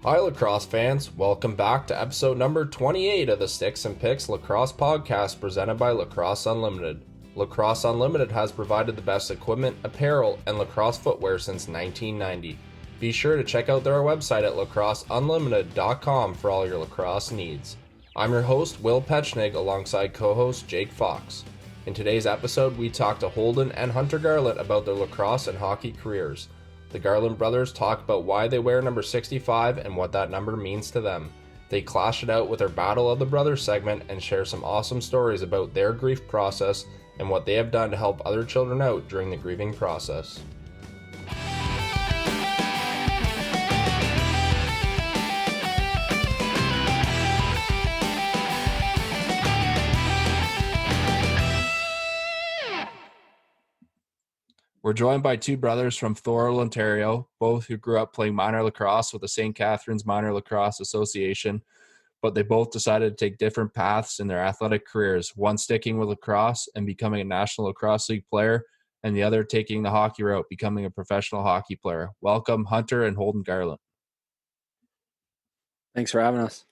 Hi, Lacrosse fans. Welcome back to episode number 28 of the Sticks and Picks Lacrosse podcast presented by Lacrosse Unlimited. Lacrosse Unlimited has provided the best equipment, apparel, and lacrosse footwear since 1990. Be sure to check out their website at lacrosseunlimited.com for all your lacrosse needs. I'm your host, Will Petchnig, alongside co-host Jake Fox. In today's episode, we talk to Holden and Hunter Garlent about their lacrosse and hockey careers. The Garlent brothers talk about why they wear number 65 and what that number means to them. They clash it out with their Battle of the Brothers segment and share some awesome stories about their grief process and what they have done to help other children out during the grieving process. We're joined by two brothers from Thorold, Ontario, both who grew up playing minor lacrosse with the St. Catharines Minor Lacrosse Association, but they both decided to take different paths in their athletic careers, one sticking with lacrosse and becoming a National Lacrosse League player, and the other taking the hockey route, becoming a professional hockey player. Welcome, Hunter and Holden Garlent. Thanks for having us.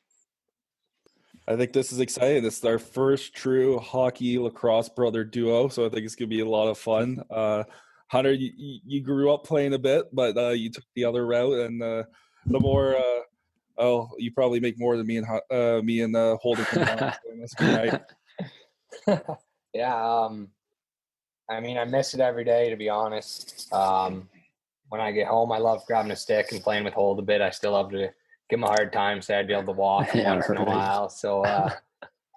I think this is exciting. This is our first true hockey lacrosse brother duo, so I think it's going to be a lot of fun. Hunter, you grew up playing a bit, but you took the other route, and the more you probably make more than me and Holden combined. So that's good, right? Yeah, I mean, I miss it every day, to be honest. When I get home, I love grabbing a stick and playing with Holden a bit. I still love to give him a hard time, say I'd be able to walk once in a while. So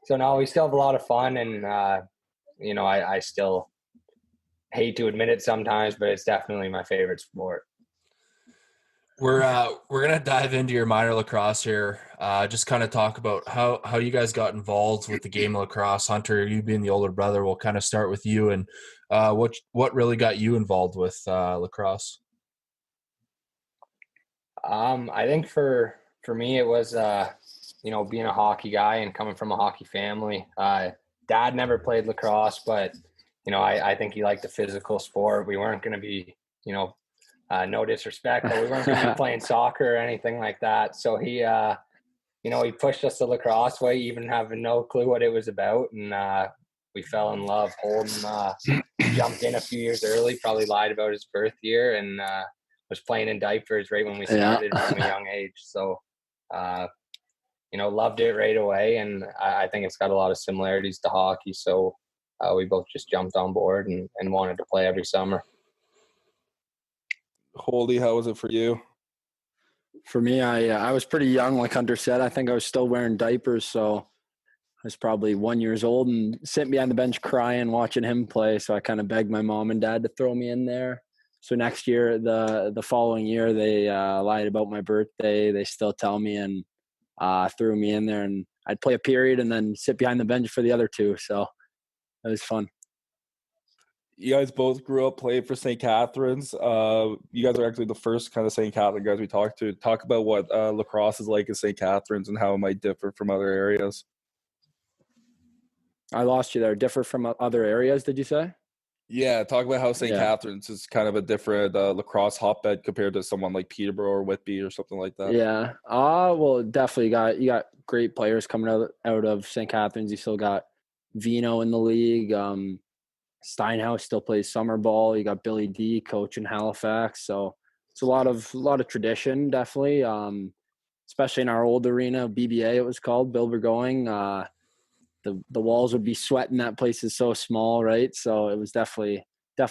no, we still have a lot of fun, and I still hate to admit it sometimes, but it's definitely my favorite sport. We're gonna dive into your minor lacrosse here. Just kind of talk about how you guys got involved with the game of lacrosse. Hunter, you being the older brother, we'll kind of start with you, and what really got you involved with lacrosse? I think for me it was being a hockey guy and coming from a hockey family. Dad never played lacrosse, but I think he liked the physical sport. We weren't going to be, no disrespect, but we weren't going to be playing soccer or anything like that. So he pushed us the lacrosse way, even having no clue what it was about. And we fell in love. Holden jumped in a few years early, probably lied about his birth year, and was playing in diapers right when we started from a young age. So, loved it right away. And I think it's got a lot of similarities to hockey. So, we both just jumped on board and wanted to play every summer. Holdy, how was it for you? For me, I was pretty young, like Hunter said. I think I was still wearing diapers, so I was probably 1 year old and sitting behind the bench crying, watching him play. So I kind of begged my mom and dad to throw me in there. So next year, the following year, they lied about my birthday. They still tell me and threw me in there, and I'd play a period and then sit behind the bench for the other two. So it was fun. You guys both grew up playing for St. Catharines. You guys are actually the first kind of St. Catharines guys we talked to. Talk about what lacrosse is like in St. Catharines and how it might differ from other areas. I lost you there. Differ from other areas, did you say? Yeah, talk about how St. Catharines is kind of a different lacrosse hotbed compared to someone like Peterborough or Whitby or something like that. Yeah. Well, definitely you got great players coming out of St. Catharines. You still got Vino in the league. Steinhaus still plays summer ball. You got Billy D coach in Halifax. So it's a lot of tradition, definitely. Especially in our old arena, BBA it was called, Bill Burgoyne. The walls would be sweating. That place is so small, right? So it was definitely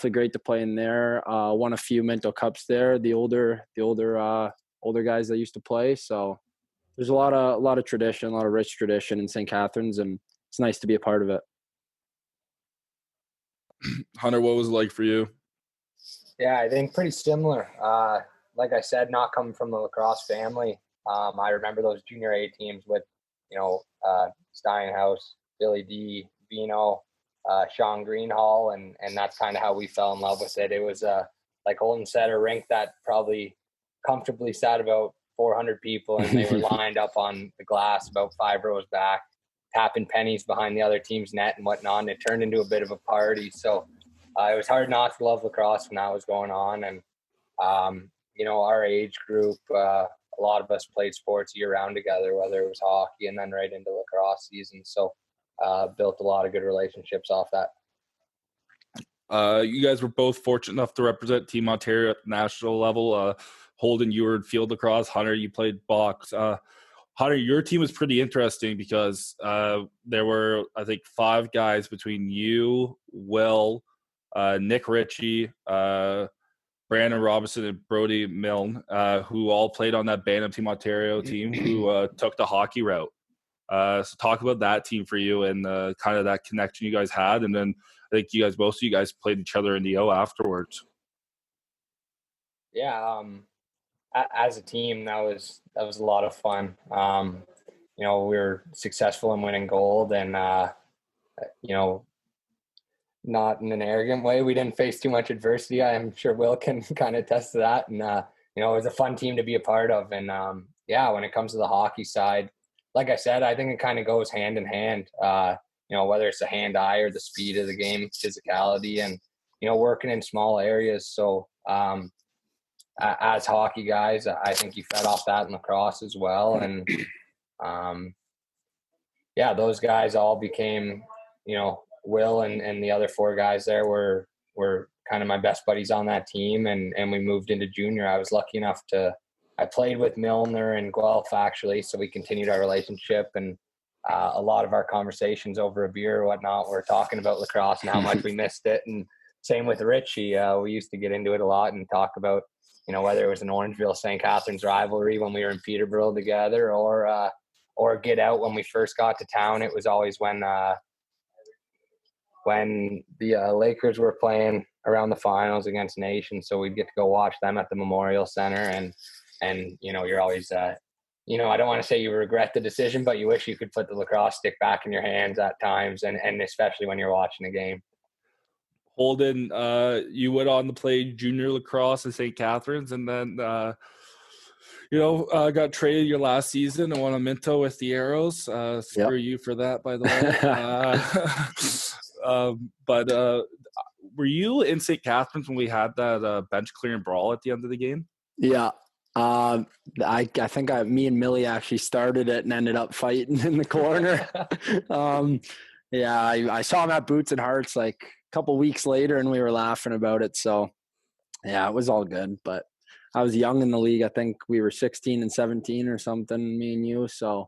great to play in there. Won a few Minto Cups there. The older guys that used to play. So there's a lot of tradition, a lot of rich tradition in St. Catharines, and it's nice to be a part of it. Hunter, what was it like for you? Yeah, I think pretty similar. Like I said, not coming from the lacrosse family. I remember those junior A teams with, Steinhaus, Billy D, Vino, Sean Greenhall, and that's kind of how we fell in love with it. It was, like Holden said, a rink that probably comfortably sat about 400 people, and they were lined up on the glass about 5 rows back, tapping pennies behind the other team's net and whatnot. And it turned into a bit of a party. So it was hard not to love lacrosse when that was going on. And, our age group, a lot of us played sports year round together, whether it was hockey and then right into lacrosse season. So built a lot of good relationships off that. You guys were both fortunate enough to represent Team Ontario at the national level. Holden, you were in field lacrosse. Hunter, you played box. Hunter, your team was pretty interesting because there were, I think, 5 guys between you, Will, Nick Ritchie, Brandon Robinson, and Brody Milne, who all played on that Bantam Team Ontario team who took the hockey route. So talk about that team for you and kind of that connection you guys had. And then I think most of you guys played each other in the O afterwards. Yeah. As a team, that was a lot of fun. We were successful in winning gold and, not in an arrogant way. We didn't face too much adversity. I'm sure Will can kind of attest to that. And, it was a fun team to be a part of. And, when it comes to the hockey side, like I said, I think it kind of goes hand in hand, whether it's the hand-eye or the speed of the game, physicality, and, working in small areas. So as hockey guys, I think you fed off that in lacrosse as well. And, those guys all became, Will and the other 4 guys there were kind of my best buddies on that team. And we moved into junior. I was lucky enough I played with Milner and Guelph actually. So we continued our relationship, and a lot of our conversations over a beer or whatnot, we're talking about lacrosse and how much we missed it. And same with Richie. We used to get into it a lot and talk about, whether it was an Orangeville St. Catharines rivalry when we were in Peterborough together, or get out when we first got to town. It was always when the Lakers were playing around the finals against Nation. So we'd get to go watch them at the Memorial Center. And you're always, I don't want to say you regret the decision, but you wish you could put the lacrosse stick back in your hands at times, and especially when you're watching a game. Holden, you went on to play junior lacrosse in St. Catharines, and then, got traded your last season and won a Minto with the Arrows. Screw you for that, by the way. But were you in St. Catharines when we had that bench clearing brawl at the end of the game? Yeah. I think me and Millie actually started it and ended up fighting in the corner. I saw him at Boots and Hearts like a couple weeks later, and we were laughing about it. So yeah, it was all good, but I was young in the league. I think we were 16 and 17 or something, me and you. So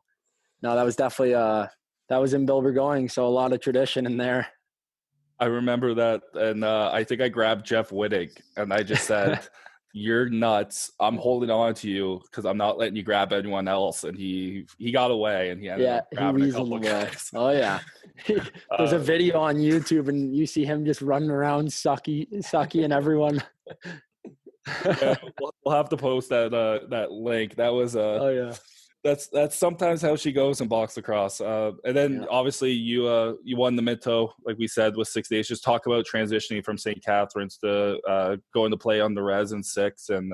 no, that was definitely that was in Bill Burgoyne. So a lot of tradition in there. I remember that. And I think I grabbed Jeff Wittig and I just said, "You're nuts. I'm holding on to you because I'm not letting you grab anyone else." And he got away, and he ended up grabbing a couple guys. Oh yeah. There's a video on YouTube and you see him just running around sucky and everyone. Yeah, we'll have to post that link. That was that's sometimes how she goes in box lacrosse. And then obviously you won the Minto, like we said, with 6 days. Just talk about transitioning from St. Catharines to going to play on the Res in 6 and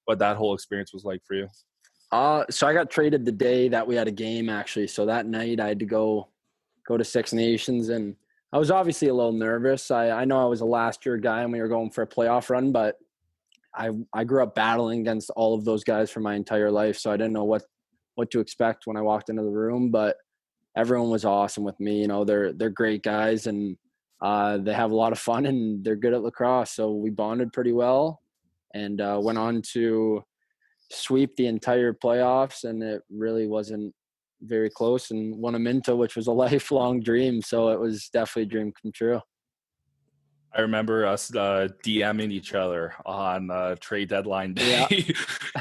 what that whole experience was like for you. So I got traded the day that we had a game actually. So that night I had to go to Six Nations, and I was obviously a little nervous. I know I was a last year guy and we were going for a playoff run, but I grew up battling against all of those guys for my entire life. So I didn't know what to expect when I walked into the room, but everyone was awesome with me. They're great guys, and they have a lot of fun, and they're good at lacrosse. So we bonded pretty well, and went on to sweep the entire playoffs, and it really wasn't very close, and won a Minto, which was a lifelong dream. So it was definitely a dream come true. I remember us DMing each other on trade deadline day.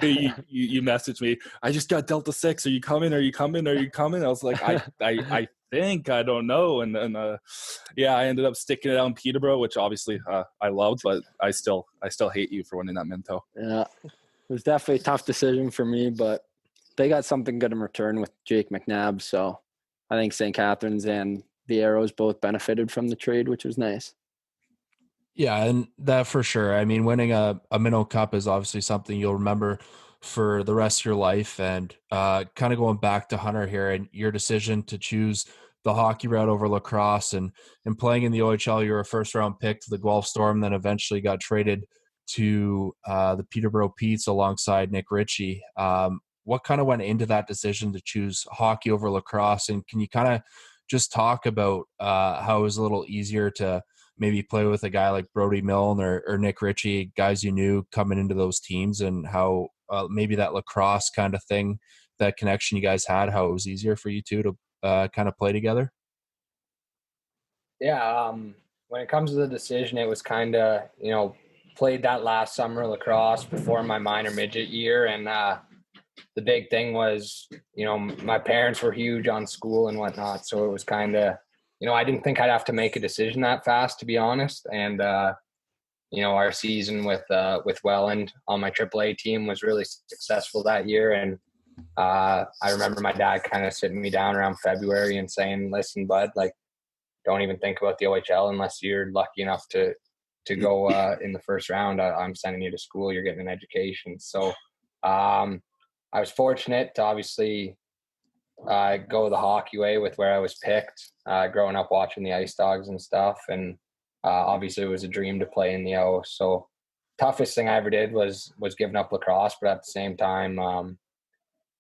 Yeah. you messaged me, "I just got Delta 6. Are you coming? Are you coming? Are you coming?" I was like, I think, I don't know. And then, I ended up sticking it out in Peterborough, which obviously I loved, but I still hate you for winning that Minto. Yeah, it was definitely a tough decision for me, but they got something good in return with Jake McNabb. So I think St. Catharines and the Arrows both benefited from the trade, which was nice. Yeah, and that for sure. I mean, winning a Minnow Cup is obviously something you'll remember for the rest of your life. And kind of going back to Hunter here and your decision to choose the hockey route over lacrosse and playing in the OHL, you were a first-round pick to the Guelph Storm, then eventually got traded to the Peterborough Petes alongside Nick Ritchie. what kind of went into that decision to choose hockey over lacrosse? And can you kind of just talk about how it was a little easier to maybe play with a guy like Brody Milne or Nick Ritchie, guys you knew coming into those teams, and how maybe that lacrosse kind of thing, that connection you guys had, how it was easier for you two to kind of play together? Yeah, when it comes to the decision, it was kind of, played that last summer lacrosse before my minor midget year. And the big thing was, my parents were huge on school and whatnot. So it was kind of, I didn't think I'd have to make a decision that fast, to be honest. And, our season with Welland on my AAA team was really successful that year. And I remember my dad kind of sitting me down around February and saying, listen, bud, like, don't even think about the OHL unless you're lucky enough to go in the first round. I'm sending you to school. You're getting an education. So I was fortunate to obviously go the hockey way with where I was picked, growing up watching the Ice Dogs and stuff. And obviously it was a dream to play in the O. So toughest thing I ever did was giving up lacrosse, but at the same time,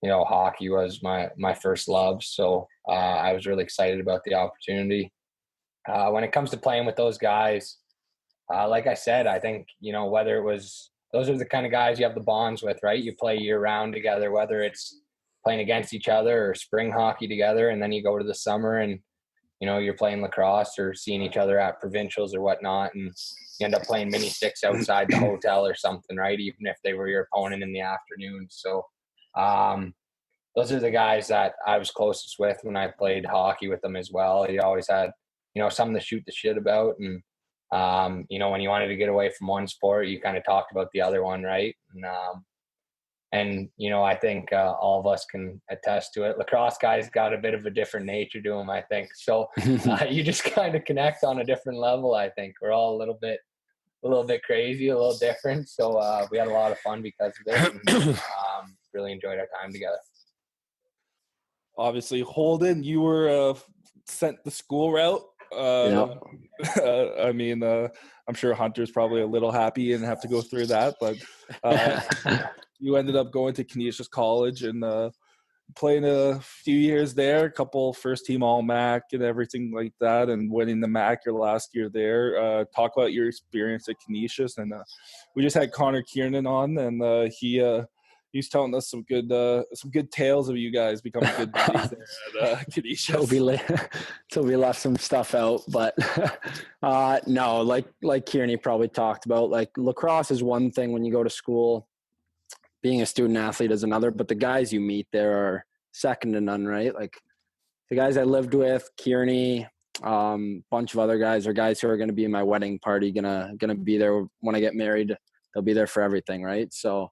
hockey was my first love. So I was really excited about the opportunity. When it comes to playing with those guys, like I said, I think, whether it was, those are the kind of guys you have the bonds with, right? You play year round together, whether it's playing against each other or spring hockey together. And then you go to the summer and, you're playing lacrosse or seeing each other at provincials or whatnot. And you end up playing mini sticks outside the hotel or something, right? Even if they were your opponent in the afternoon. So those are the guys that I was closest with when I played hockey with them as well. You always had, something to shoot the shit about. And, when you wanted to get away from one sport, you kind of talked about the other one, right? And I think all of us can attest to it. Lacrosse guys got a bit of a different nature to them, I think. So you just kind of connect on a different level, I think. We're all a little bit crazy, a little different. So we had a lot of fun because of it. And, really enjoyed our time together. Obviously, Holden, you were sent the school route. I mean, I'm sure Hunter's probably a little happy and have to go through that, but you ended up going to Canisius College and playing a few years there, a couple first-team All-MAC and everything like that, and winning the MAC your last year there. Talk about your experience at Canisius, and we just had Connor Kiernan on, and he's telling us some good tales of you guys becoming good buddies there at Canisius. Toby left some stuff out, but no, like Kieran probably talked about, like lacrosse is one thing when you go to school, being a student athlete is another, but the guys you meet there are second to none, right? Like the guys I lived with, Kieran, bunch of other guys are guys who are going to be in my wedding party, gonna be there when I get married. They'll be there for everything, right? So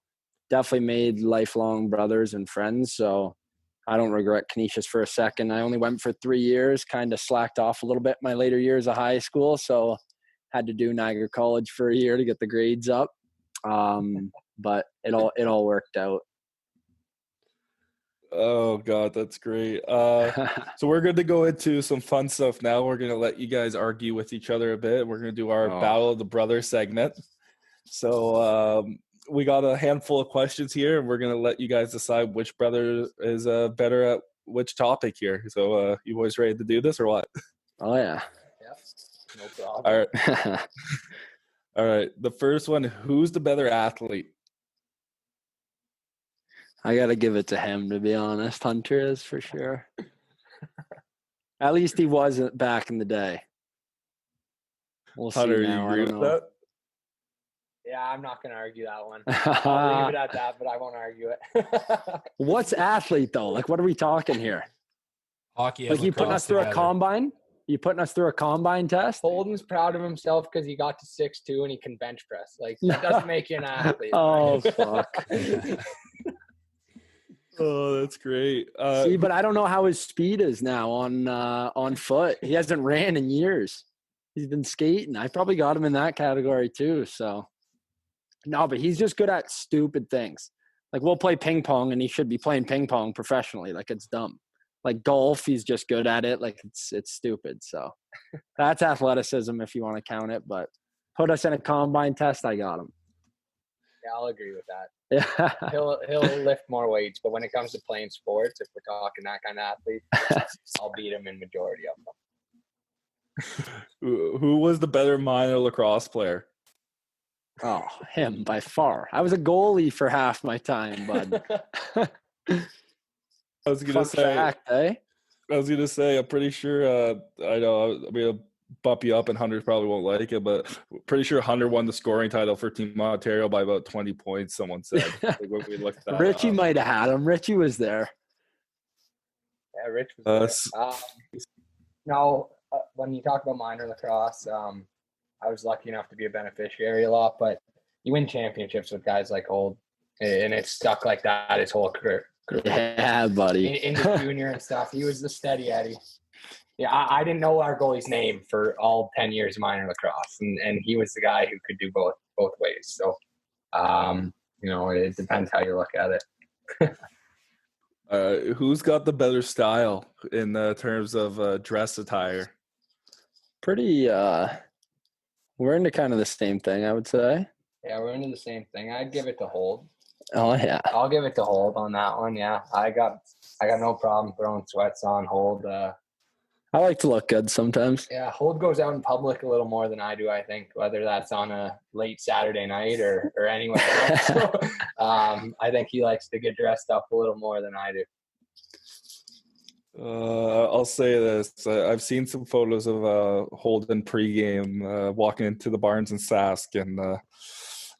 definitely made lifelong brothers and friends. So I don't regret Canisius for a second. I only went for 3 years, kind of slacked off a little bit my later years of high school. So had to do Niagara College for a year to get the grades up. But it all worked out. Oh God, that's great. So we're going to go into some fun stuff now. We're going to let you guys argue with each other a bit. We're going to do our Battle of the Brothers segment. So we got a handful of questions here, and we're going to let you guys decide which brother is better at which topic here. So you boys ready to do this or what? Oh yeah. Yep. No problem. All right. All right. The first one, who's the better athlete? I got to give it to him, to be honest. Hunter is for sure. At least he wasn't back in the day. We'll Hunter, see now. you agree with that? Yeah, I'm not going to argue that one. I'll leave it at that, but I won't argue it. What's athlete, though? Like, what are we talking here? Hockey. Like, you putting us through a combine? You putting us through a combine test? Holden's proud of himself because he got to 6'2" and he can bench press. Like, that doesn't make you an athlete. Oh, fuck. Oh, that's great. See, but I don't know how his speed is now on foot. He hasn't ran in years. He's been skating. I probably got him in that category too. So, no, but he's just good at stupid things. Like we'll play ping pong, and he should be playing ping pong professionally. Like it's dumb. Like golf, he's just good at it. Like it's stupid. So that's athleticism if you want to count it. But put us in a combine test, I got him. Yeah, I'll agree with that. Yeah. He'll lift more weights, but when it comes to playing sports, if we're talking that kind of athlete, I'll beat him in majority of them. Who was the better minor lacrosse player? Oh, him by far. I was a goalie for half my time, bud. I was gonna Fun say. fact, eh? I was gonna say. I'm pretty sure. I know. I'm gonna bump you up, and Hunter probably won't like it, but pretty sure Hunter won the scoring title for Team Ontario by about 20 points. Someone said. Like, when we looked that Richie up. might have had him. Richie was there. Yeah, Rich was there. No, when you talk about minor lacrosse, I was lucky enough to be a beneficiary a lot, but you win championships with guys like Hold, and it's stuck like that his whole career. Yeah, buddy. In the junior and stuff, he was the steady Eddie. Yeah, I didn't know our goalie's name for all 10 years of minor lacrosse, and he was the guy who could do both ways. So, it depends how you look at it. Who's got the better style in terms of dress attire? Pretty, we're into kind of the same thing, I would say. Yeah, we're into the same thing. I'd give it to Hold. Oh, yeah. I'll give it to Hold on that one. Yeah, I got no problem throwing sweats on Hold. I like to look good sometimes. Yeah, Hold goes out in public a little more than I do, I think, whether that's on a late Saturday night or anywhere else. So, I think he likes to get dressed up a little more than I do. I'll say this. I've seen some photos of Holden pregame walking into the Barnes and Sask, and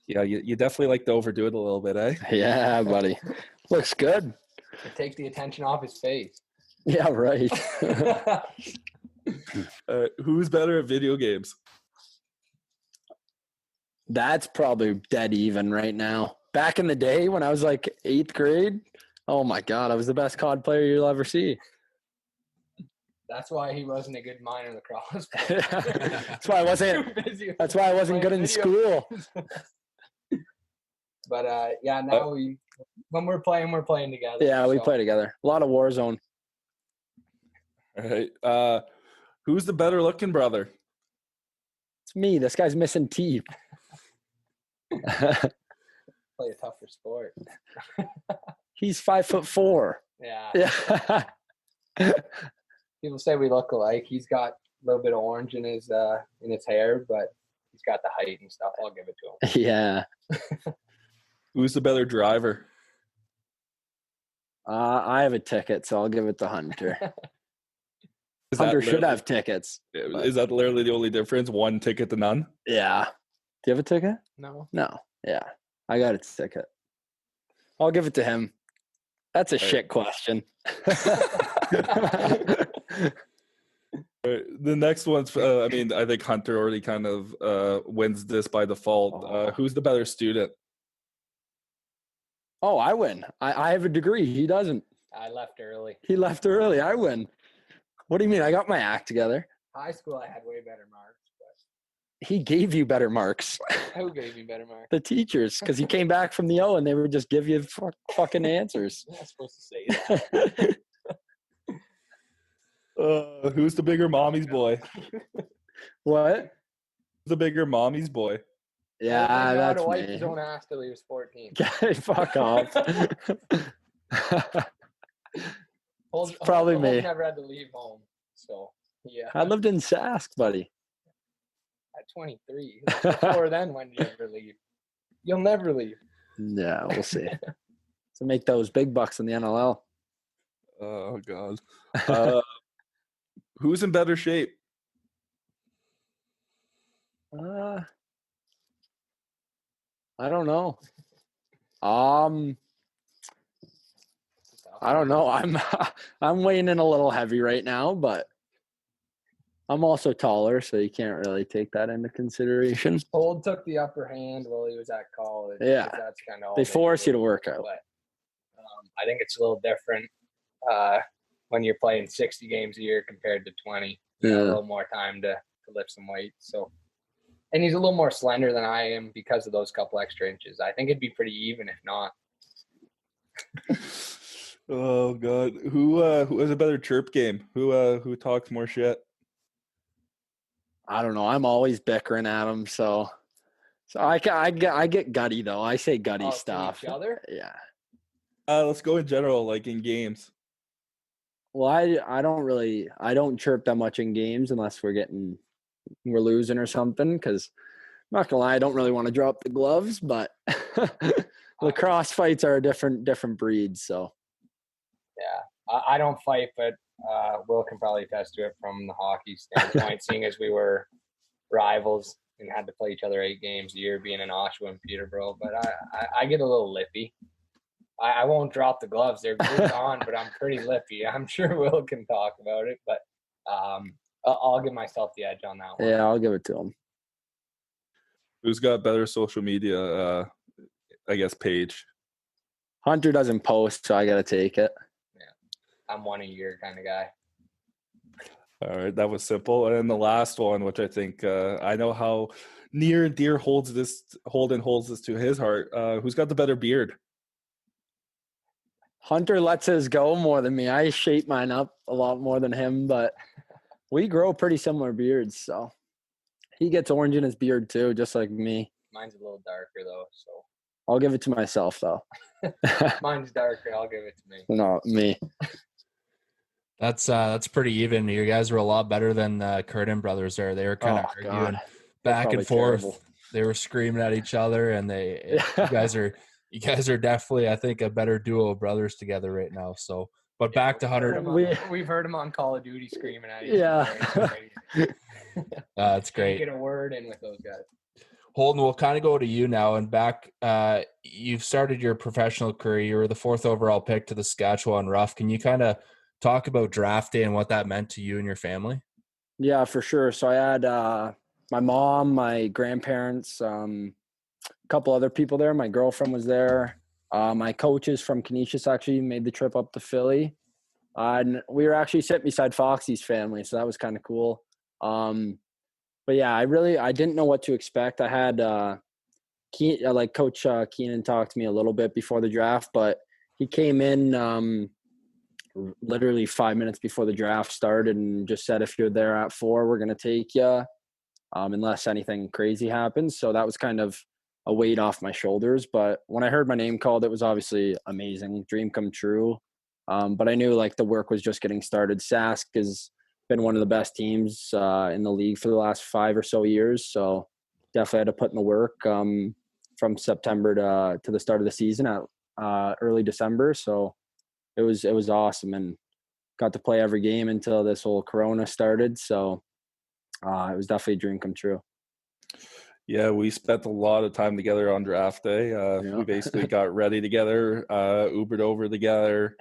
you definitely like to overdo it a little bit, eh? Yeah, buddy. Looks good. Take the attention off his face. Yeah, right. Who's better at video games? That's probably dead even right now. Back in the day when I was like 8th grade, oh my God, I was the best COD player you'll ever see. That's why he wasn't a good minor lacrosse. That's why I wasn't good in school. But now when we're playing together. Yeah, we play together. A lot of Warzone. All right. Who's the better looking brother? It's me. This guy's missing teeth. Play a tougher sport. He's 5'4". Yeah. People say we look alike. He's got a little bit of orange in his hair, but he's got the height and stuff. I'll give it to him. Yeah. Who's the better driver? I have a ticket, so I'll give it to Hunter. Is Hunter should have tickets. Is that literally the only difference? One ticket to none? Yeah. Do you have a ticket? No. Yeah. I got a ticket. I'll give it to him. That's a shit question. The next one's, I think Hunter already kind of wins this by default. Who's the better student? Oh, I win. I have a degree. He doesn't. I left early. He left early. I win. What do you mean? I got my act together. High school, I had way better marks. But He gave you better marks. who gave you better marks? The teachers, because you came back from the O and they would just give you fucking answers. You're not supposed to say that. Who's the bigger mommy's boy? What? Who's the bigger mommy's boy? Yeah, that's to wipe me. his own ass till he was 14. Fuck off. Probably me. Holt never had to leave home, so yeah. I lived in Sask, buddy. At 23. Before then, when did you ever leave? You'll never leave. Yeah, we'll see. To make those big bucks in the NLL. Oh, God. Who's in better shape? I don't know. I don't know. I'm weighing in a little heavy right now, but I'm also taller, so you can't really take that into consideration. Hold took the upper hand while he was at college. Yeah. That's kind of They force you to work out. But, I think it's a little different when you're playing 60 games a year compared to 20. You have a little more time to lift some weight. So, and he's a little more slender than I am because of those couple extra inches. I think it'd be pretty even if not. Oh, God. Who has a better chirp game? Who talks more shit? I don't know. I'm always bickering at him, so So I get gutty though. I say gutty To stuff. each other? Yeah. Let's go in general, like in games. Well, I don't chirp that much in games unless we're losing or something. Because I'm not gonna lie, I don't really want to drop the gloves, but lacrosse fights are a different breed. So Yeah, I don't fight, but Will can probably attest to it from the hockey standpoint, seeing as we were rivals and had to play each other 8 games a year, being in Oshawa and Peterborough. But I get a little lippy. I won't drop the gloves. They're gone, but I'm pretty lippy. I'm sure Will can talk about it, but I'll give myself the edge on that one. yeah, I'll give it to him. Who's got better social media, I guess, page? Hunter doesn't post, so I gotta take it. I'm one a year kind of guy. All right, that was simple. And then the last one, which I think I know how near and dear Holden holds this to his heart. Who's got the better beard? Hunter lets his go more than me. I shape mine up a lot more than him, but we grow pretty similar beards, so he gets orange in his beard too, just like me. Mine's a little darker though, so I'll give it to myself though. mine's darker. I'll give it to me. No, me. That's pretty even. You guys were a lot better than Curtin brothers there. They were kind of arguing back and forth. Terrible. They were screaming at each other, and you guys are definitely, I think, a better duo of brothers together right now. So, but back to Hunter. We've heard him on Call of Duty screaming at each other. That's great. Can't get a word in with those guys. Holden, we'll kind of go to you now. And back, you've started your professional career. You were the 4th overall pick to the Saskatchewan Ruff. Can you kind of talk about draft day and what that meant to you and your family? Yeah, for sure. So I had my mom, my grandparents, a couple other people there. My girlfriend was there. My coaches from Canisius actually made the trip up to Philly. And we were actually sitting beside Foxy's family, so that was kind of cool. But yeah, I didn't know what to expect. I had Coach Keenan talked to me a little bit before the draft, but he came in literally 5 minutes before the draft started and just said, if you're there at 4, we're going to take you unless anything crazy happens. So that was kind of a weight off my shoulders. But when I heard my name called, it was obviously amazing, dream come true. But I knew like the work was just getting started. Sask has been one of the best teams in the league for the last 5 or so years. So definitely had to put in the work from September to the start of the season at early December. So it was awesome, and got to play every game until this whole Corona started. So it was definitely a dream come true. Yeah, we spent a lot of time together on draft day. We basically got ready together, Ubered over together,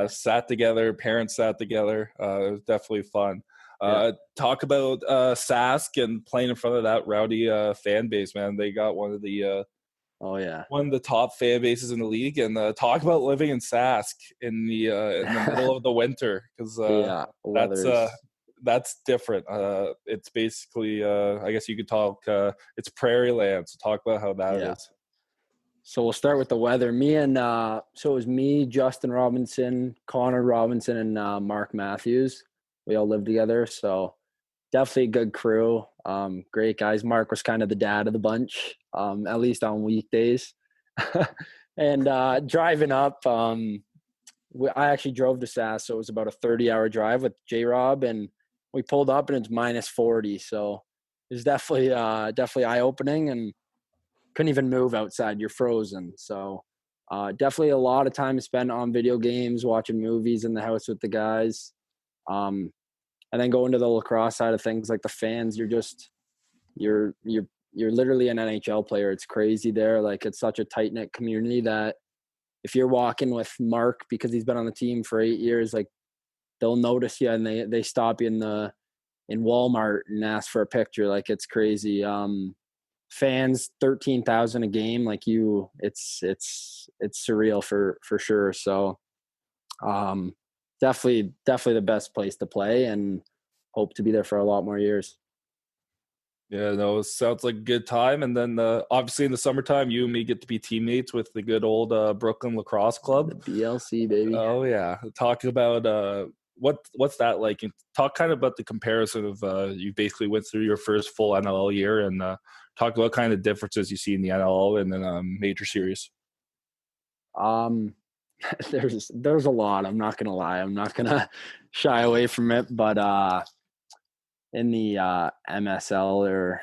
sat together, parents sat together. It was definitely fun. Talk about Sask and playing in front of that rowdy fan base, man. They got one of the top fan bases in the league, and talk about living in Sask in the middle of the winter, because that's different. It's basically, I guess you could talk, it's prairie land. So talk about how that is. So we'll start with the weather. So it was me, Justin Robinson, Connor Robinson, and Mark Matthews. We all lived together. So definitely a good crew. Great guys. Mark was kind of the dad of the bunch, at least on weekdays. And driving up, I actually drove to Sask. So it was about a 30-hour drive with J-Rob, and we pulled up and it's minus 40. So it was definitely eye-opening, and couldn't even move outside. You're frozen. So definitely a lot of time spent on video games, watching movies in the house with the guys. And then going to the lacrosse side of things, like the fans, you're literally an NHL player. It's crazy there. Like, it's such a tight-knit community that if you're walking with Mark, because he's been on the team for 8 years, like, they'll notice you and they stop you in Walmart and ask for a picture. Like, it's crazy. Fans, 13,000 a game. Like, it's surreal for sure. So, definitely the best place to play, and hope to be there for a lot more years. Yeah, no, it sounds like a good time. And then obviously in the summertime, you and me get to be teammates with the good old Brooklyn Lacrosse Club. The BLC, baby. Oh, yeah. Talk about what's that like? And talk kind of about the comparison of you basically went through your first full NLL year, and talk about kind of differences you see in the NLL and then major series. There's a lot. I'm not gonna lie. I'm not gonna shy away from it. But in the MSL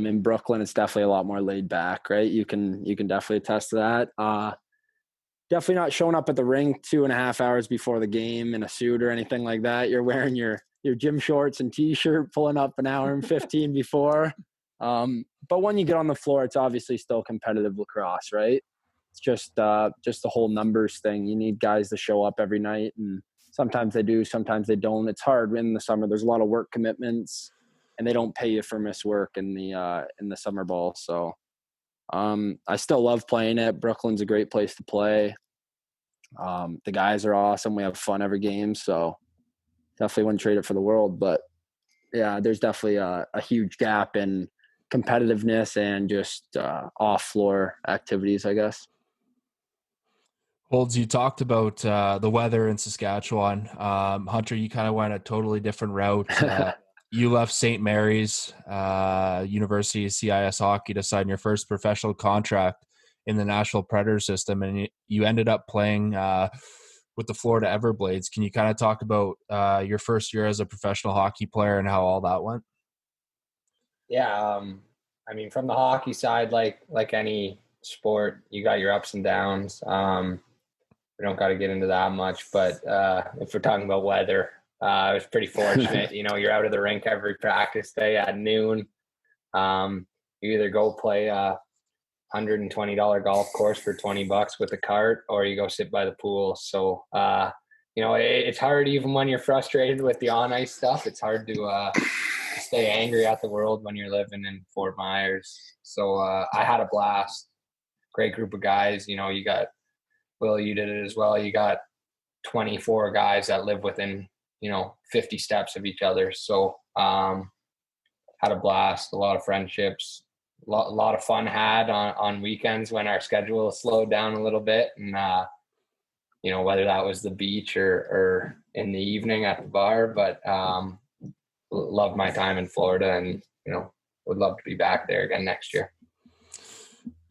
in Brooklyn, it's definitely a lot more laid back, right? You can definitely attest to that. Definitely not showing up at the rink 2.5 hours before the game in a suit or anything like that. You're wearing your gym shorts and t-shirt, pulling up an hour and 15 before. But when you get on the floor, it's obviously still competitive lacrosse, right? It's just the whole numbers thing. You need guys to show up every night, and sometimes they do, sometimes they don't. It's hard in the summer. There's a lot of work commitments, and they don't pay you for missed work in the summer ball. So I still love playing it. Brooklyn's a great place to play. The guys are awesome. We have fun every game, so definitely wouldn't trade it for the world. But yeah, there's definitely a huge gap in competitiveness and just off-floor activities, I guess. Holds, you talked about the weather in Saskatchewan. Hunter, you kind of went a totally different route. You left St. Mary's University of CIS Hockey to sign your first professional contract in the Nashville Predator system, and you ended up playing with the Florida Everblades. Can you kind of talk about your first year as a professional hockey player and how all that went? Yeah, I mean, from the hockey side, like any sport, you got your ups and downs. We don't got to get into that much, but if we're talking about weather, I was pretty fortunate. You're out of the rink every practice day at noon. You either go play a $120 golf course for $20 with a cart, or you go sit by the pool. So, it's hard even when you're frustrated with the on ice stuff. It's hard to stay angry at the world when you're living in Fort Myers. So I had a blast. Great group of guys. You got Will, you did it as well. You got 24 guys that live within 50 steps of each other. So had a blast, a lot of friendships, a lot of fun had on weekends when our schedule slowed down a little bit. And, whether that was the beach or in the evening at the bar, but loved my time in Florida and, would love to be back there again next year.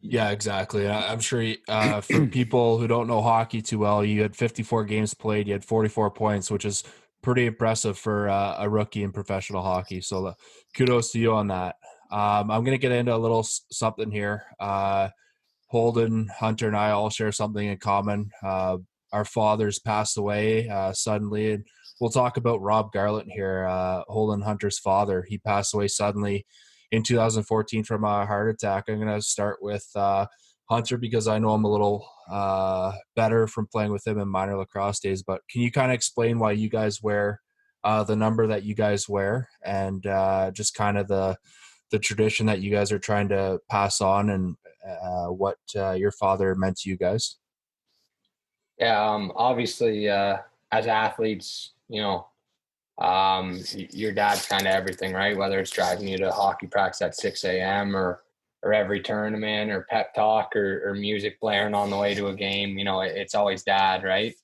Yeah, exactly. I'm sure for people who don't know hockey too well, you had 54 games played, you had 44 points, which is pretty impressive for a rookie in professional hockey. So kudos to you on that. I'm going to get into a little something here. Holden, Hunter, and I all share something in common. Our fathers passed away suddenly, and we'll talk about Rob Garlent here, Holden Hunter's father. He passed away suddenly in 2014 from a heart attack. I'm going to start with Hunter because I know him a little better from playing with him in minor lacrosse days. But can you kind of explain why you guys wear the number that you guys wear and just kind of the tradition that you guys are trying to pass on and what your father meant to you guys? Yeah, obviously, as athletes, your dad's kind of everything, right? Whether it's driving you to hockey practice at 6 a.m. or every tournament or pep talk or music blaring on the way to a game, it's always dad, right?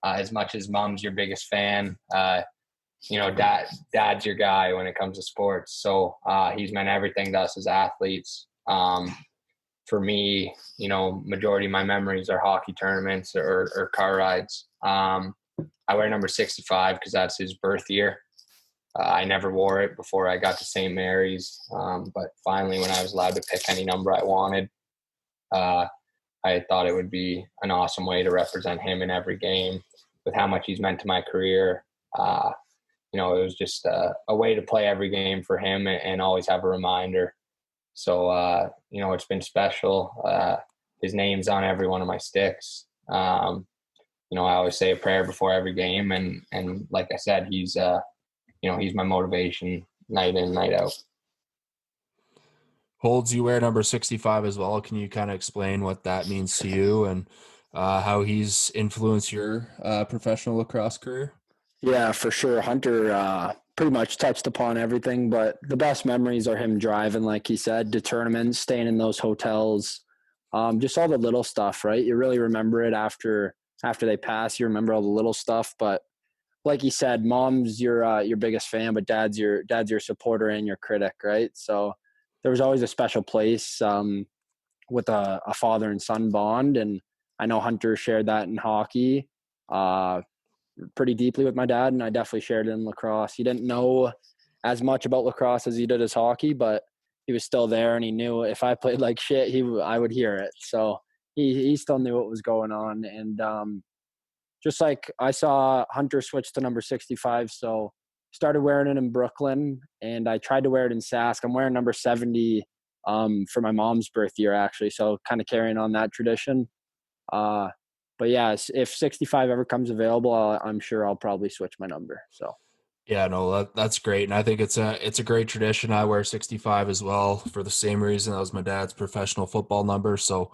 As much as mom's your biggest fan, dad's your guy when it comes to sports. So he's meant everything to us as athletes. For me, majority of my memories are hockey tournaments or car rides. I wear number 65 because that's his birth year. I never wore it before I got to St. Mary's. But finally, when I was allowed to pick any number I wanted, I thought it would be an awesome way to represent him in every game with how much he's meant to my career. It was just a way to play every game for him and always have a reminder. So, it's been special. His name's on every one of my sticks. I always say a prayer before every game. And like I said, he's my motivation night in, night out. Holds, you wear number 65 as well. Can you kind of explain what that means to you and how he's influenced your professional lacrosse career? Yeah, for sure. Hunter pretty much touched upon everything, but the best memories are him driving, like he said, to tournaments, staying in those hotels, just all the little stuff, right? You really remember it after they pass. You remember all the little stuff, but like you said, mom's your biggest fan, but dad's your supporter and your critic, right? So there was always a special place with a father and son bond, and I know Hunter shared that in hockey pretty deeply with my dad, and I definitely shared it in lacrosse. He didn't know as much about lacrosse as he did his hockey, but he was still there, and he knew if I played like shit, I would hear it. So he still knew what was going on, and just like I saw Hunter switch to number 65, so started wearing it in Brooklyn, and I tried to wear it in Sask. I'm wearing number 70 for my mom's birth year, actually, so kind of carrying on that tradition. But yeah, if 65 ever comes available, I'm sure I'll probably switch my number. So Yeah, no, that's great, and I think it's a great tradition. I wear 65 as well for the same reason. That was my dad's professional football number, so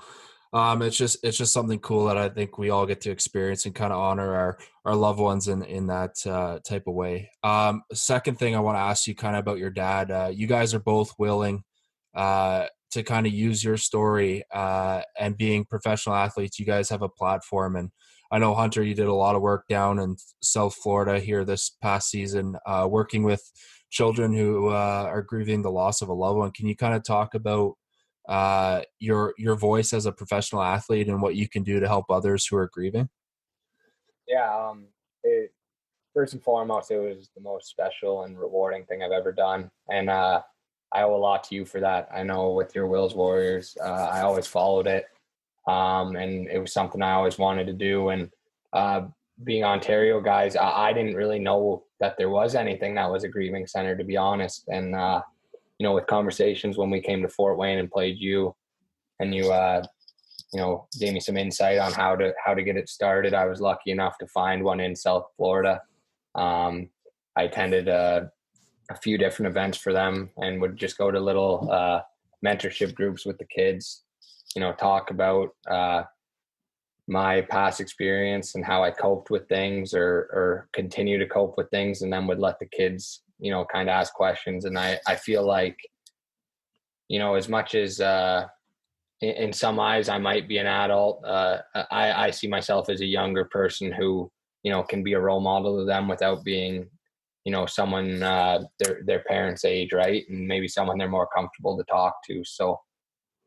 it's just something cool that I think we all get to experience and kind of honor our loved ones in that type of way. Second thing I want to ask you kind of about your dad. You guys are both willing to kind of use your story and being professional athletes. You guys have a platform, and I know, Hunter, you did a lot of work down in South Florida here this past season, working with children who are grieving the loss of a loved one. Can you kind of talk about your voice as a professional athlete and what you can do to help others who are grieving? Yeah, first and foremost, it was the most special and rewarding thing I've ever done, and I owe a lot to you for that. I know with your Wills Warriors, I always followed it, and it was something I always wanted to do. And being Ontario guys, I didn't really know that there was anything that was a grieving center, to be honest. And with conversations when we came to Fort Wayne and played you, and you gave me some insight on how to get it started. I was lucky enough to find one in South Florida. I attended a few different events for them and would just go to little mentorship groups with the kids, talk about my past experience and how I coped with things or continue to cope with things, and then would let the kids, kind of ask questions. And I feel like, as much as in some eyes I might be an adult, I see myself as a younger person who, can be a role model to them without being, someone their parents' age, right? And maybe someone they're more comfortable to talk to. So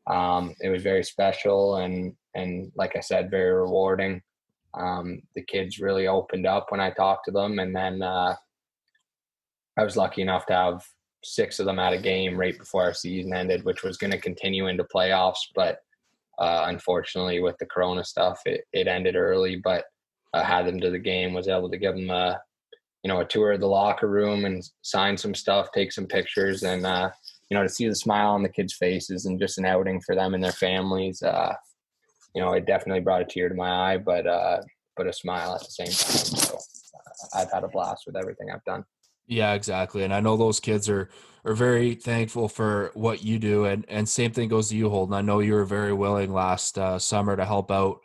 it was very special and like I said, very rewarding. The kids really opened up when I talked to them, and then I was lucky enough to have 6 of them at a game right before our season ended, which was going to continue into playoffs. But unfortunately, with the Corona stuff, it ended early. But I had them to the game, was able to give them a tour of the locker room and sign some stuff, take some pictures, and to see the smile on the kids' faces and just an outing for them and their families. It definitely brought a tear to my eye, but a smile at the same time. So I've had a blast with everything I've done. Yeah, exactly. And I know those kids are very thankful for what you do. And same thing goes to you, Holden. I know you were very willing last summer to help out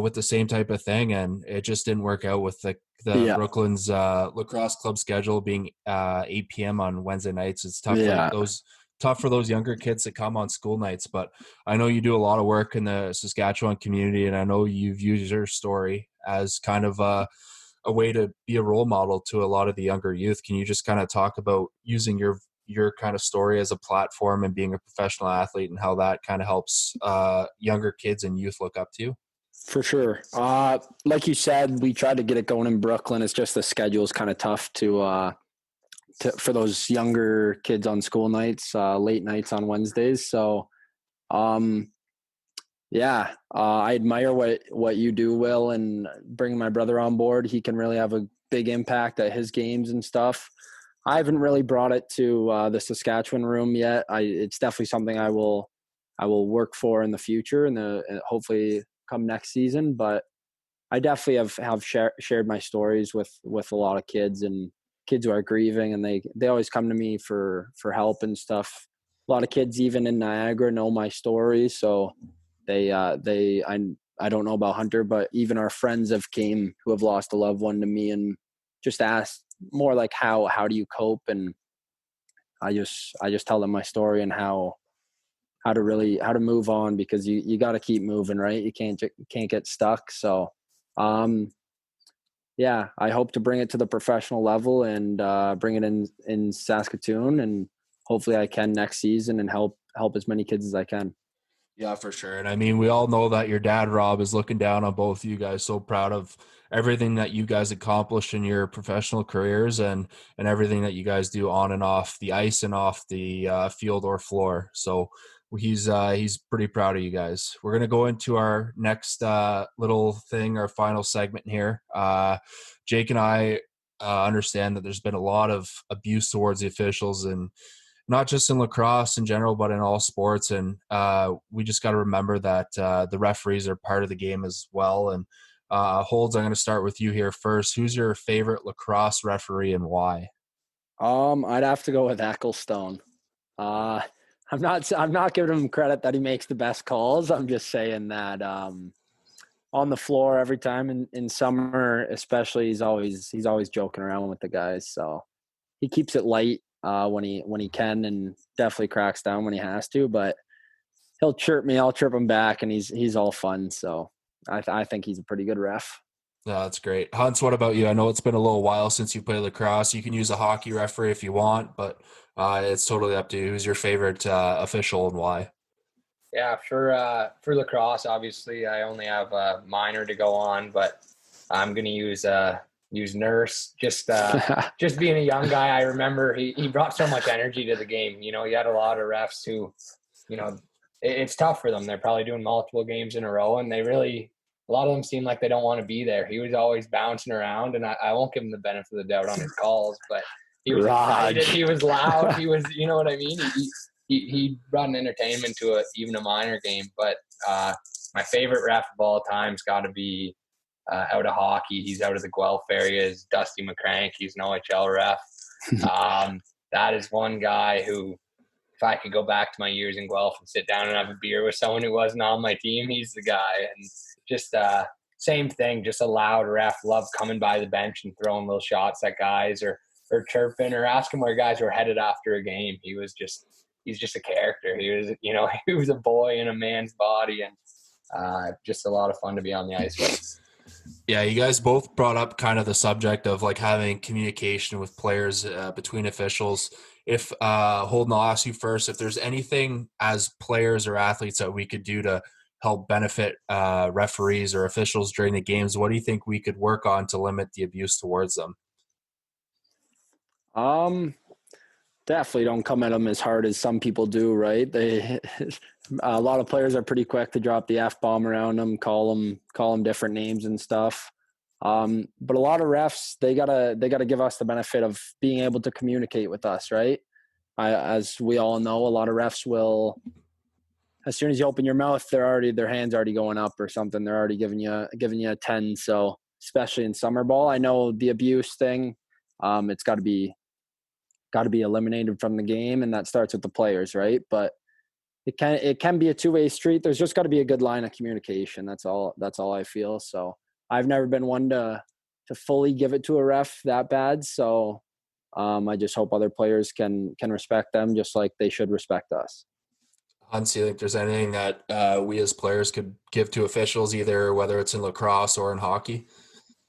with the same type of thing. And it just didn't work out with the Yeah. Brooklyn's lacrosse club schedule being 8 p.m. on Wednesday nights. It's tough Yeah. for those younger kids to come on school nights. But I know you do a lot of work in the Saskatchewan community, and I know you've used your story as kind of a way to be a role model to a lot of the younger youth. Can you just kind of talk about using your kind of story as a platform and being a professional athlete and how that kind of helps younger kids and youth look up to you? For sure. Like you said, we tried to get it going in Brooklyn. It's just the schedule is kind of tough for those younger kids on school nights, late nights on Wednesdays. So, I admire what you do, Will, and bringing my brother on board. He can really have a big impact at his games and stuff. I haven't really brought it to the Saskatchewan room yet. It's definitely something I will work for in the future and hopefully come next season. But I definitely have shared my stories with a lot of kids and kids who are grieving, and they always come to me for help and stuff. A lot of kids, even in Niagara, know my story, so I don't know about Hunter, but even our friends who have lost a loved one to me and just asked more like how do you cope, and I just tell them my story and how to move on, because you got to keep moving, right? You can't get stuck. So yeah, I hope to bring it to the professional level and bring it in Saskatoon, and hopefully I can next season and help as many kids as I can. Yeah, for sure. And I mean, we all know that your dad, Rob, is looking down on both of you guys. So proud of everything that you guys accomplished in your professional careers and everything that you guys do on and off the ice and off the field or floor. So he's pretty proud of you guys. We're gonna go into our next little thing, our final segment here. Jake and I understand that there's been a lot of abuse towards the officials and not just in lacrosse in general, but in all sports. And we just got to remember that the referees are part of the game as well. And Holds, I'm going to start with you here first. Who's your favorite lacrosse referee and why? I'd have to go with Ecclestone. I'm not giving him credit that he makes the best calls. I'm just saying that on the floor every time in summer, especially, he's always joking around with the guys. So he keeps it light when he can, and definitely cracks down when he has to. But he'll chirp me, I'll chirp him back, and he's all fun. So I think he's a pretty good ref. Yeah, that's great. Hunts, what about you? I know it's been a little while since you played lacrosse. You can use a hockey referee if you want, but it's totally up to you. Who's your favorite official and why? Yeah, for lacrosse, obviously, I only have a minor to go on, but I'm gonna use Nurse. Just being a young guy, I remember he brought so much energy to the game. You know, you had a lot of refs who, you know, it's tough for them. They're probably doing multiple games in a row, and a lot of them seem like they don't want to be there. He was always bouncing around, and I won't give him the benefit of the doubt on his calls, but he was excited, he was loud, he was, you know what I mean? He brought an entertainment to even a minor game. But my favorite ref of all time's got to be out of hockey. He's out of the Guelph area. Is Dusty McCrank. He's an OHL ref. That is one guy who, if I could go back to my years in Guelph and sit down and have a beer with someone who wasn't on my team, he's the guy. And just same thing, just a loud ref. Love coming by the bench and throwing little shots at guys or chirping or asking where guys were headed after a game. He's just a character. He was a boy in a man's body, and just a lot of fun to be on the ice with. Yeah, you guys both brought up kind of the subject of like having communication with players between officials. If Holden, I'll ask you first, if there's anything as players or athletes that we could do to help benefit referees or officials during the games, what do you think we could work on to limit the abuse towards them? Definitely don't come at them as hard as some people do, right? A lot of players are pretty quick to drop the F-bomb around them, call them different names and stuff. But a lot of refs, they gotta give us the benefit of being able to communicate with us, right? As we all know, a lot of refs will, as soon as you open your mouth, their hand's already going up or something. They're already giving you a 10. So especially in summer ball, I know the abuse thing, it's got to be eliminated from the game, and that starts with the players, right? But it can be a two-way street. There's just got to be a good line of communication. That's all I feel. So I've never been one to fully give it to a ref that bad. So I just hope other players can respect them just like they should respect us. Hans, do you think there's anything that we as players could give to officials, either whether it's in lacrosse or in hockey?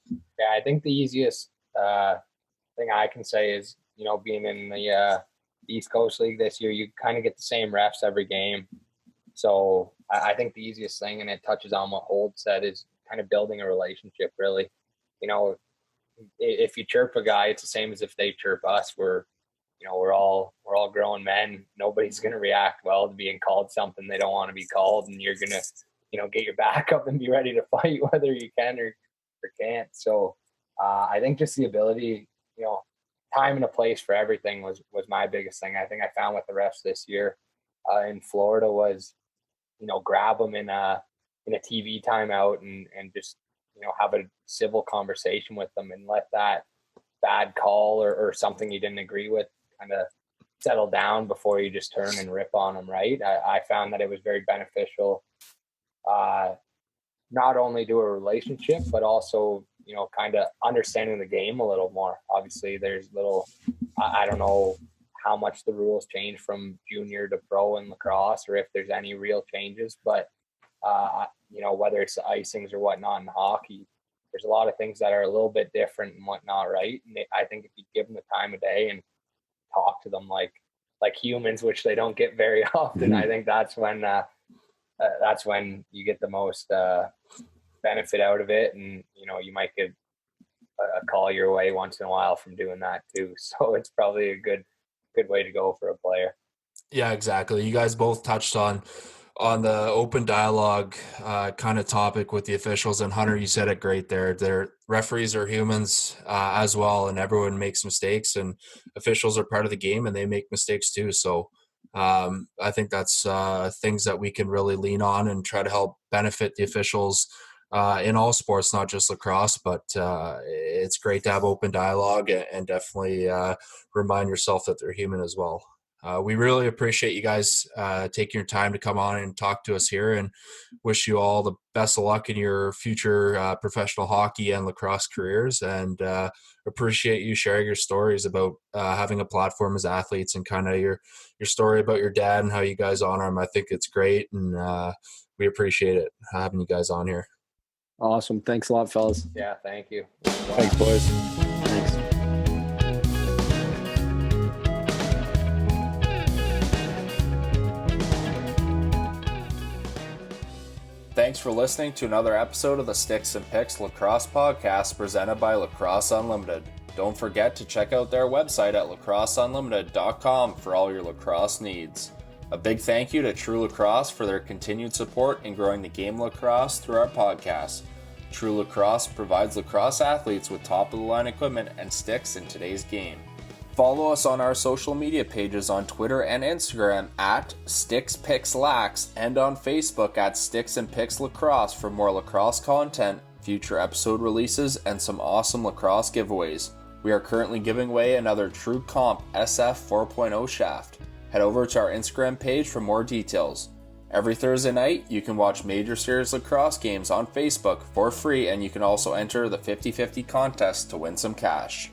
Yeah, I think the easiest thing I can say is, being in the East Coast League this year, you kind of get the same refs every game. So I think the easiest thing, and it touches on what Holt said, is kind of building a relationship, really. If you chirp a guy, it's the same as if they chirp us. We're all grown men. Nobody's going to react well to being called something they don't want to be called, and you're going to, get your back up and be ready to fight whether you can or can't. So I think just the ability, time and a place for everything was my biggest thing. I think I found with the refs this year in Florida was, grab them in a TV timeout and just, have a civil conversation with them and let that bad call or something you didn't agree with kind of settle down before you just turn and rip on them, right? I found that it was very beneficial, not only to a relationship, but also, kind of understanding the game a little more. Obviously, there's I don't know how much the rules change from junior to pro in lacrosse or if there's any real changes, but, whether it's the icings or whatnot in hockey, there's a lot of things that are a little bit different and whatnot, right? And I think if you give them the time of day and talk to them like humans, which they don't get very often, I think that's when you get the most benefit out of it. And you might get a call your way once in a while from doing that too. So it's probably a good way to go for a player. Yeah, exactly. You guys both touched on the open dialogue kind of topic with the officials, and Hunter, you said it great there. Their referees are humans as well, and everyone makes mistakes, and officials are part of the game, and they make mistakes too. So I think that's things that we can really lean on and try to help benefit the officials in all sports, not just lacrosse. But it's great to have open dialogue and definitely remind yourself that they're human as well. We really appreciate you guys taking your time to come on and talk to us here, and wish you all the best of luck in your future professional hockey and lacrosse careers, and appreciate you sharing your stories about having a platform as athletes, and kind of your story about your dad and how you guys honor him. I think it's great, and we appreciate it having you guys on here. Awesome. Thanks a lot, fellas. Yeah, thank you. Thanks, boys. Thanks. Thanks for listening to another episode of the Sticks and Picks Lacrosse Podcast presented by Lacrosse Unlimited. Don't forget to check out their website at lacrosseunlimited.com for all your lacrosse needs. A big thank you to True Lacrosse for their continued support in growing the game of lacrosse through our podcast. True Lacrosse provides lacrosse athletes with top-of-the-line equipment and sticks in today's game. Follow us on our social media pages on Twitter and Instagram at SticksPicksLax, and on Facebook at Sticks and Picks Lacrosse for more lacrosse content, future episode releases, and some awesome lacrosse giveaways. We are currently giving away another True Comp SF 4.0 shaft. Head over to our Instagram page for more details. Every Thursday night, you can watch Major Series lacrosse games on Facebook for free, and you can also enter the 50-50 contest to win some cash.